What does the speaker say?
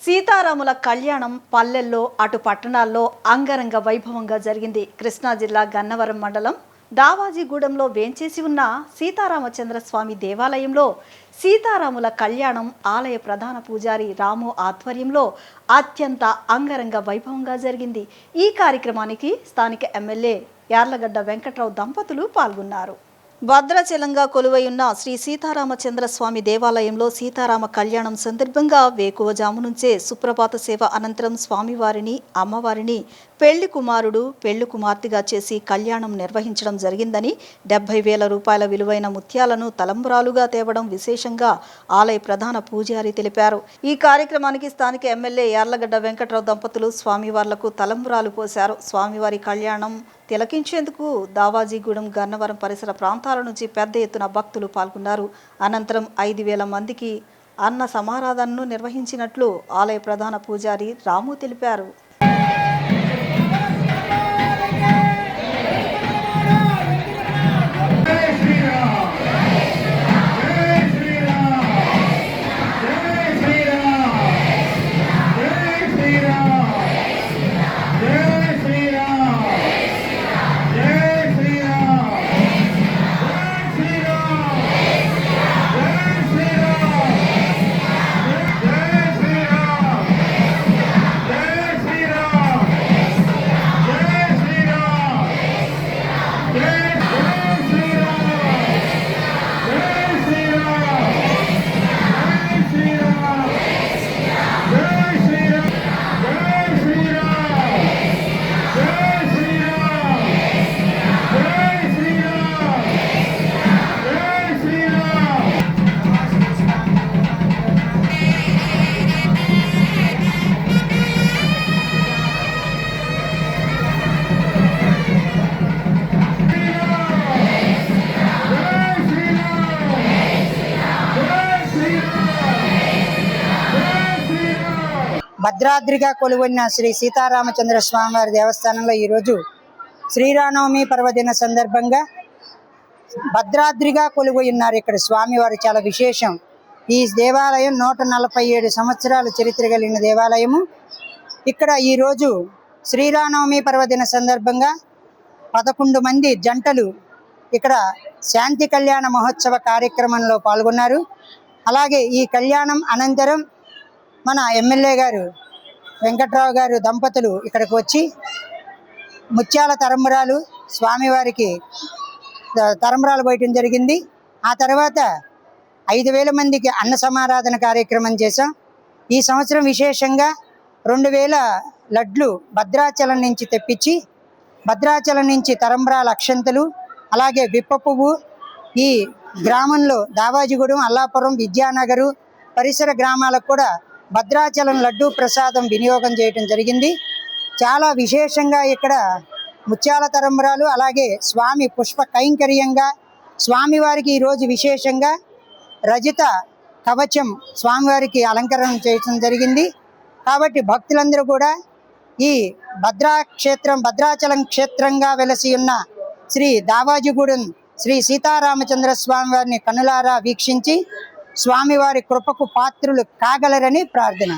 సీతారాముల కళ్యాణం పల్లెల్లో అటు పట్టణాల్లో అంగరంగ వైభవంగా జరిగింది. కృష్ణా జిల్లా గన్నవరం మండలం దావాజీగూడెంలో వేంచేసి ఉన్న సీతారామచంద్ర స్వామి దేవాలయంలో సీతారాముల కళ్యాణం ఆలయ ప్రధాన పూజారి రాము ఆధ్వర్యంలో అత్యంత అంగరంగ వైభవంగా జరిగింది. ఈ కార్యక్రమానికి స్థానిక ఎమ్మెల్యే యార్లగడ్డ వెంకట్రావు దంపతులు పాల్గొన్నారు. భద్రాచలంగా కొలువైయున్న శ్రీ సీతారామచంద్ర స్వామి దేవాలయంలో సీతారామ కళ్యాణం సందర్భంగా వేకువజాము నుంచే సుప్రభాత సేవ అనంతరం స్వామివారిని అమ్మవారిని పెళ్లి కుమారుడు పెళ్లి కుమార్తెగా చేసి కళ్యాణం నిర్వహించడం జరిగిందని 70,000 రూపాయల విలువైన ముత్యాలను తలంబ్రాలుగా తేవడం విశేషంగా ఆలయ ప్రధాన పూజారి తెలిపారు. ఈ కార్యక్రమానికి స్థానిక ఎమ్మెల్యే యార్లగడ్డ వెంకట్రావు దంపతులు స్వామివార్లకు తలంబ్రాలు పోశారు. స్వామివారి కళ్యాణం తిలకించేందుకు దావాజీగూడెం గన్నవరం పరిసర ప్రాంతాల నుంచి పెద్ద ఎత్తున భక్తులు పాల్గొన్నారు. అనంతరం 5,000 మందికి అన్న సమారాధనను నిర్వహించినట్లు ఆలయ ప్రధాన పూజారి రాము తెలిపారు. భద్రాద్రిగా కొలువైన శ్రీ సీతారామచంద్ర స్వామివారి దేవస్థానంలో ఈరోజు శ్రీరామనవమి పర్వదిన సందర్భంగా భద్రాద్రిగా కొలువై ఉన్నారు. ఇక్కడ స్వామివారు చాలా విశేషం. ఈ దేవాలయం 147 సంవత్సరాల చరిత్ర కలిగిన దేవాలయము. ఇక్కడ ఈరోజు శ్రీరామనవమి పర్వదిన సందర్భంగా 11 మంది జంటలు ఇక్కడ శాంతి కళ్యాణ మహోత్సవ కార్యక్రమంలో పాల్గొన్నారు. అలాగే ఈ కళ్యాణం అనంతరం మన ఎమ్మెల్యే గారు వెంకట్రావు గారు దంపతులు ఇక్కడికి వచ్చి ముత్యాల తరంబరాలు స్వామివారికి తరంబరాలు పోయటం జరిగింది. ఆ తర్వాత 5,000 మందికి అన్న సమారాధన కార్యక్రమం చేశాం. ఈ సంవత్సరం విశేషంగా 2,000 లడ్లు భద్రాచలం నుంచి తెప్పించి భద్రాచలం నుంచి తరంబరాల అక్షంతలు అలాగే విప్ప పువ్వు ఈ గ్రామంలో దావాజీగూడెం అల్లాపురం విద్యానగరు పరిసర గ్రామాలకు కూడా భద్రాచలం లడ్డూ ప్రసాదం వినియోగం చేయటం జరిగింది. చాలా విశేషంగా ఇక్కడ ముత్యాల తరంబరాలు అలాగే స్వామి పుష్ప కైంకర్యంగా స్వామివారికి ఈరోజు విశేషంగా రజిత కవచం స్వామివారికి అలంకరణ చేయటం జరిగింది. కాబట్టి భక్తులందరూ కూడా ఈ భద్రాచలం క్షేత్రంగా వెలసి ఉన్న శ్రీ దావాజీగూడెం శ్రీ సీతారామచంద్ర స్వామివారిని కనులారా వీక్షించి స్వామివారి కృపకు పాత్రులు కాగలరని ప్రార్థన.